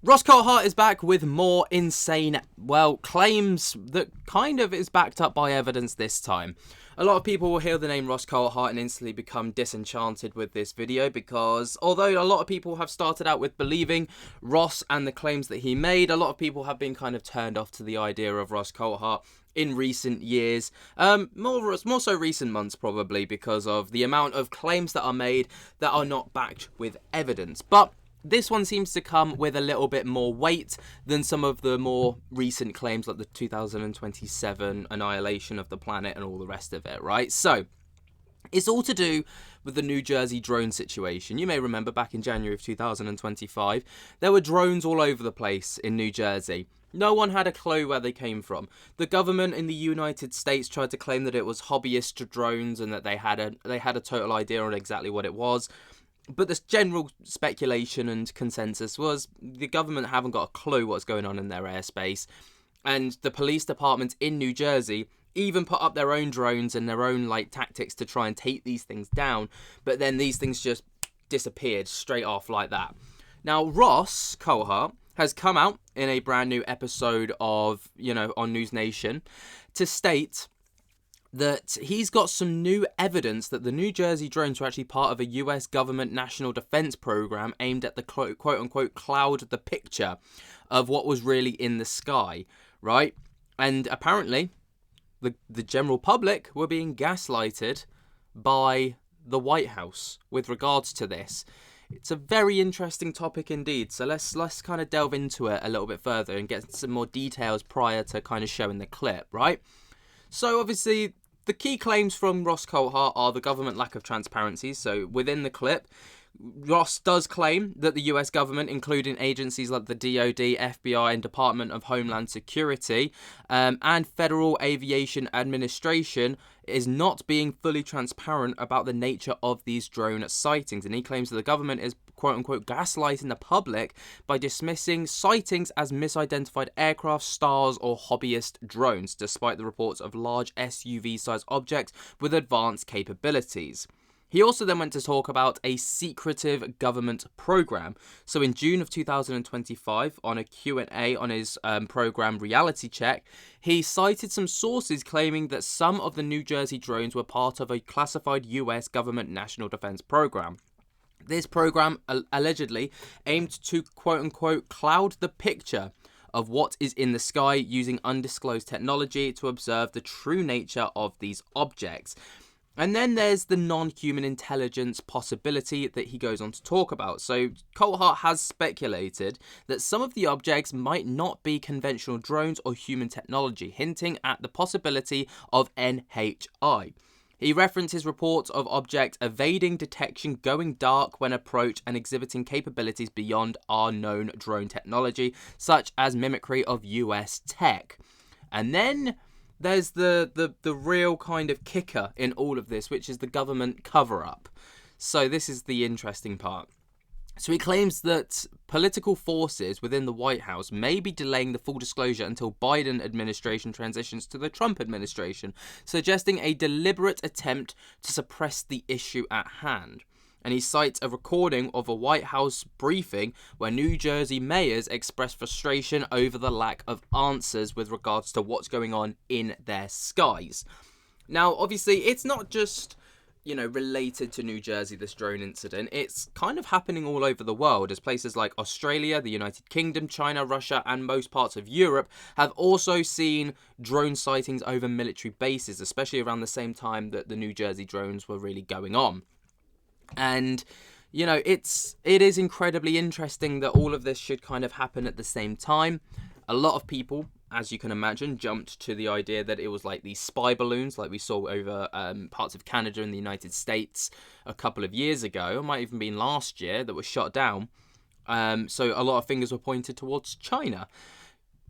Ross Coulthart is back with more insane, claims that kind of is backed up by evidence this time. A lot of people will hear the name Ross Coulthart and instantly become disenchanted with this video because although a lot of people have started out with believing Ross and the claims that he made, a lot of people have been kind of turned off to the idea of Ross Coulthart in recent years, more so recent months probably, because of the amount of claims that are made that are not backed with evidence. But this one seems to come with a little bit more weight than some of the more recent claims like the 2027 annihilation of the planet and all the rest of it, right? So, it's all to do with the New Jersey drone situation. You may remember back in January of 2025, there were drones all over the place in New Jersey. No one had a clue where they came from. The government in the United States tried to claim that it was hobbyist drones and that they had a total idea on exactly what it was. But the general speculation and consensus was the government haven't got a clue what's going on in their airspace. And the police department in New Jersey even put up their own drones and their own tactics to try and take these things down. But then these things just disappeared straight off like that. Now, Ross Coulthart has come out in a brand new episode of, on News Nation to state that he's got some new evidence that the New Jersey drones were actually part of a US government national defense program aimed at the quote-unquote cloud the picture of what was really in the sky, right? And apparently, the general public were being gaslighted by the White House with regards to this. It's a very interesting topic indeed, so let's kind of delve into it a little bit further and get some more details prior to kind of showing the clip, right? So obviously, the key claims from Ross Coulthart are the government lack of transparency. So within the clip, Ross does claim that the US government, including agencies like the DoD, FBI and Department of Homeland Security and Federal Aviation Administration, is not being fully transparent about the nature of these drone sightings. And he claims that the government is quote-unquote gaslighting the public by dismissing sightings as misidentified aircraft, stars or hobbyist drones, despite the reports of large SUV-sized objects with advanced capabilities. He also then went to talk about a secretive government program. So in June of 2025, on a Q&A on his program Reality Check, he cited some sources claiming that some of the New Jersey drones were part of a classified US government national defense program. This program allegedly aimed to quote-unquote cloud the picture of what is in the sky using undisclosed technology to observe the true nature of these objects. And then there's the non-human intelligence possibility that he goes on to talk about. So Coulthart has speculated that some of the objects might not be conventional drones or human technology, hinting at the possibility of NHI. He references reports of objects evading detection, going dark when approached, and exhibiting capabilities beyond our known drone technology, such as mimicry of US tech. And then there's the real kind of kicker in all of this, which is the government cover-up. So this is the interesting part. So he claims that political forces within the White House may be delaying the full disclosure until Biden administration transitions to the Trump administration, suggesting a deliberate attempt to suppress the issue at hand. And he cites a recording of a White House briefing where New Jersey mayors expressed frustration over the lack of answers with regards to what's going on in their skies. Now, obviously, it's not just, related to New Jersey, this drone incident. It's kind of happening all over the world, as places like Australia, the United Kingdom, China, Russia, and most parts of Europe have also seen drone sightings over military bases, especially around the same time that the New Jersey drones were really going on. And, it is incredibly interesting that all of this should kind of happen at the same time. A lot of people, as you can imagine, jumped to the idea that it was like these spy balloons like we saw over parts of Canada and the United States a couple of years ago. It might even been last year that was shot down. So a lot of fingers were pointed towards China.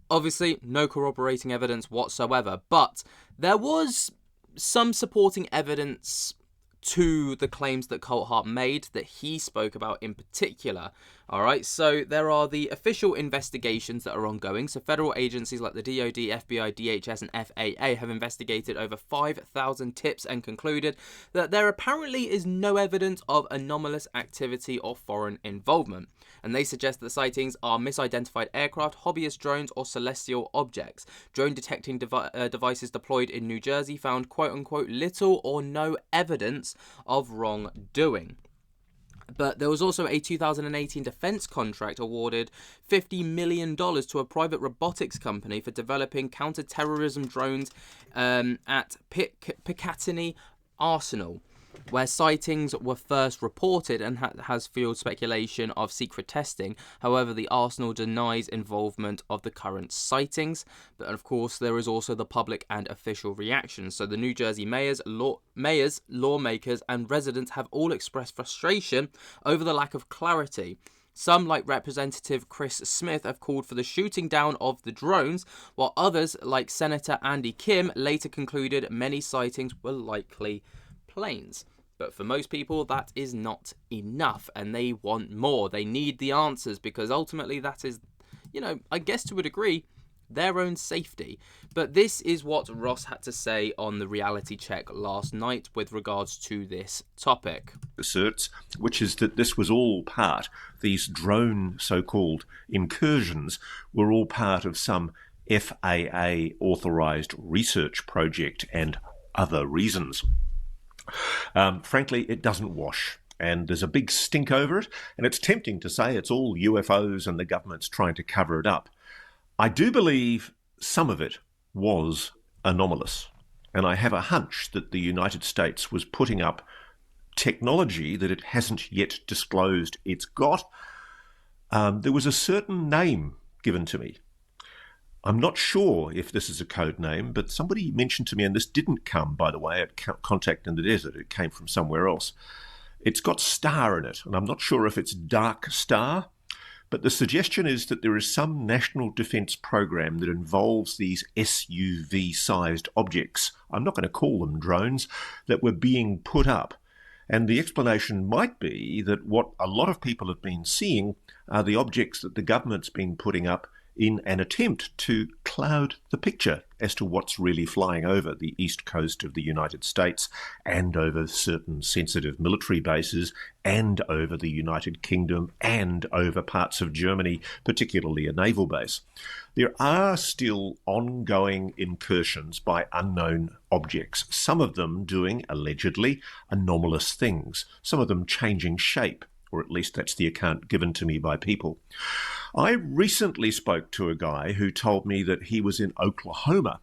Obviously, no corroborating evidence whatsoever, but there was some supporting evidence to the claims that Coulthart made that he spoke about in particular. All right, so there are the official investigations that are ongoing. So federal agencies like the DoD, FBI, DHS, and FAA have investigated over 5,000 tips and concluded that there apparently is no evidence of anomalous activity or foreign involvement. And they suggest that the sightings are misidentified aircraft, hobbyist drones, or celestial objects. Drone detecting devices deployed in New Jersey found quote-unquote little or no evidence of wrongdoing. But there was also a 2018 defense contract awarded $50 million to a private robotics company for developing counter-terrorism drones at Picatinny Arsenal, where sightings were first reported and has fueled speculation of secret testing. However, the Arsenal denies involvement of the current sightings. But of course, there is also the public and official reaction. So the New Jersey mayors, lawmakers, and residents have all expressed frustration over the lack of clarity. Some, like Representative Chris Smith, have called for the shooting down of the drones, while others, like Senator Andy Kim, later concluded many sightings were likely planes. But for most people, that is not enough, and they want more. They need the answers, because ultimately that is, I guess to a degree, their own safety. But this is what Ross had to say on the reality check last night with regards to this topic. Asserts, which is that this was all part, these drone so-called incursions were all part of some FAA authorised research project and other reasons. Frankly, it doesn't wash, and there's a big stink over it, and it's tempting to say it's all UFOs and the government's trying to cover it up. I do believe some of it was anomalous, and I have a hunch that the United States was putting up technology that it hasn't yet disclosed it's got. There was a certain name given to me. I'm not sure if this is a code name, but somebody mentioned to me, and this didn't come, by the way, at Contact in the Desert. It came from somewhere else. It's got star in it, and I'm not sure if it's dark star, but the suggestion is that there is some national defence program that involves these SUV-sized objects. I'm not going to call them drones, that were being put up. And the explanation might be that what a lot of people have been seeing are the objects that the government's been putting up in an attempt to cloud the picture as to what's really flying over the east coast of the United States and over certain sensitive military bases and over the United Kingdom and over parts of Germany, particularly a naval base. There are still ongoing incursions by unknown objects, some of them doing allegedly anomalous things, some of them changing shape, or at least that's the account given to me by people. I recently spoke to a guy who told me that he was in Oklahoma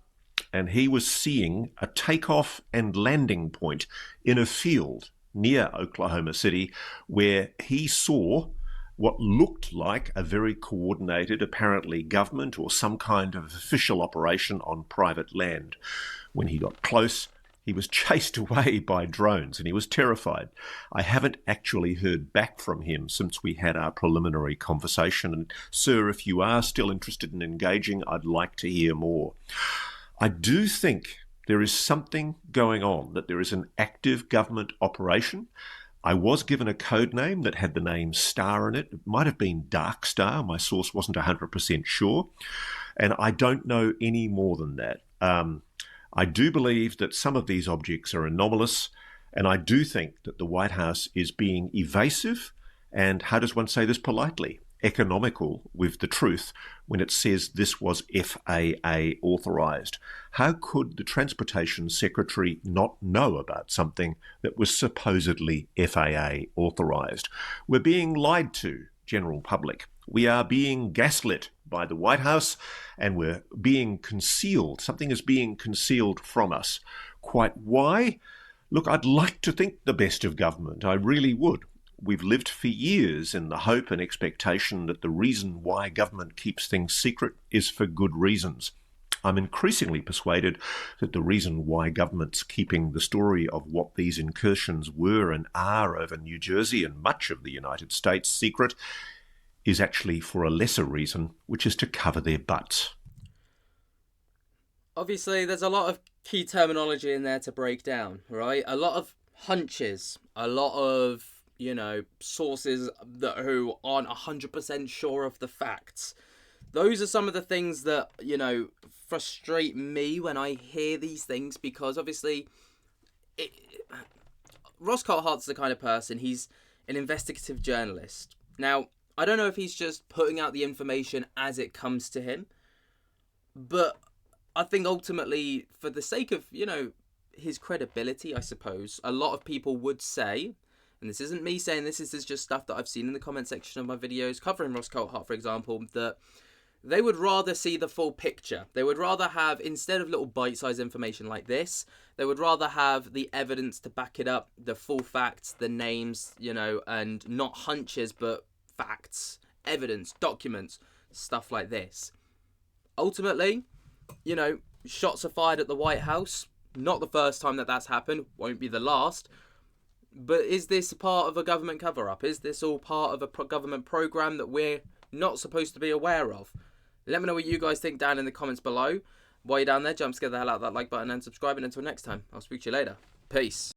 and he was seeing a takeoff and landing point in a field near Oklahoma City where he saw what looked like a very coordinated, apparently government or some kind of official operation on private land. When he got close, he was chased away by drones and he was terrified. I haven't actually heard back from him since we had our preliminary conversation. And sir, if you are still interested in engaging, I'd like to hear more. I do think there is something going on, that there is an active government operation. I was given a code name that had the name Star in it. It might have been Dark Star. My source wasn't 100% sure. And I don't know any more than that. I do believe that some of these objects are anomalous, and I do think that the White House is being evasive and, how does one say this politely, economical with the truth when it says this was FAA authorised. How could the Transportation Secretary not know about something that was supposedly FAA authorised? We're being lied to, general public. We are being gaslit by the White House, and we're being concealed. Something is being concealed from us. Quite why? Look, I'd like to think the best of government. I really would. We've lived for years in the hope and expectation that the reason why government keeps things secret is for good reasons. I'm increasingly persuaded that the reason why government's keeping the story of what these incursions were and are over New Jersey and much of the United States secret is actually for a lesser reason, which is to cover their butts. Obviously, there's a lot of key terminology in there to break down, right? A lot of hunches, a lot of, sources who aren't 100% sure of the facts. Those are some of the things that, frustrate me when I hear these things, because obviously Ross Coulthart's the kind of person, he's an investigative journalist. Now, I don't know if he's just putting out the information as it comes to him, but I think ultimately, for the sake of, his credibility, I suppose, a lot of people would say, and this isn't me saying this, is just stuff that I've seen in the comment section of my videos covering Ross Coulthart, for example, that they would rather see the full picture. They would rather have, instead of little bite-sized information like this, they would rather have the evidence to back it up, the full facts, the names, and not hunches, but facts, evidence, documents, stuff like this. Ultimately, shots are fired at the White House. Not the first time that that's happened, won't be the last. But is this part of a government cover-up? Is this all part of a government program that we're not supposed to be aware of? Let me know what you guys think down in the comments below. While you're down there, jump scare the hell out of that like button and subscribe. And until next time, I'll speak to you later. Peace.